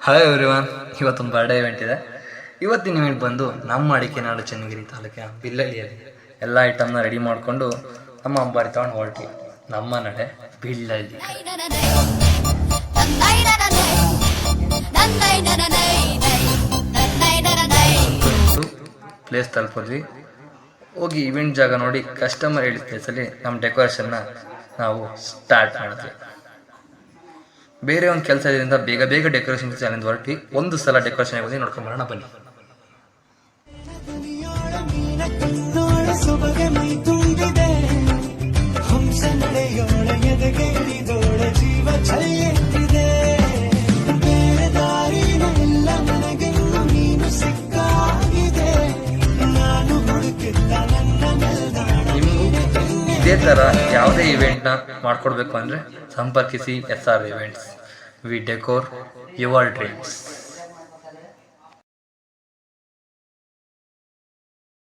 Hi everyone, ಇವತ್ತೊಂದು birthday event ಇದೆ. ಇವತ್ತಿನ ಇವೆಂಟ್ ಬಂದು ನಮ್ಮ ಅಡಿಕೆನಾಡು ಚನ್ನಗಿರಿ ತಾಲೂಕಿನ ಬಿಲ್ಲಳ್ಳಿಯಲ್ಲಿ ಎಲ್ಲ ಐಟಮ್ನ ರೆಡಿ ಮಾಡಿಕೊಂಡು ನಮ್ಮ ಅಂಬಾರಿ ತಗೊಂಡು ಹೊರಟಿ ನಮ್ಮ ನಡೆ ಬಿಲ್ಲಳ್ಳಿ. ಪ್ಲೇಸ್ ತಲುಪಿದ್ವಿ. ಹೋಗಿ ಇವೆಂಟ್ ಜಾಗ ನೋಡಿ ಕಸ್ಟಮರ್ ಹೇಳಿದ ಪ್ಲೇಸಲ್ಲಿ ನಮ್ಮ ಡೆಕೋರೇಷನ್ನ ನಾವು ಸ್ಟಾರ್ಟ್ ಮಾಡಿದ್ವಿ. ಬೇರೆ ಒಂದು ಕೆಲಸ ಇದರಿಂದ ಬೇಗ ಬೇಗ ಡೆಕೋರೇಷನ್ ಚಾಲೆಂಜ್ ಹೊರಟಿ ಒಂದು ಸಲ ಡೆಕೋರೇಷನ್ ಆಗೋದು ನೋಡ್ಕೊಂಬರೋಣ ಬನ್ನಿ. ನಿಮಗೂ ಇದೇ ಥರ ಯಾವುದೇ ಇವೆಂಟ್ನ ಮಾಡ್ಕೊಡ್ಬೇಕು ಅಂದರೆ ಸಂಪರ್ಕಿಸಿ SR events. We decor your dreams.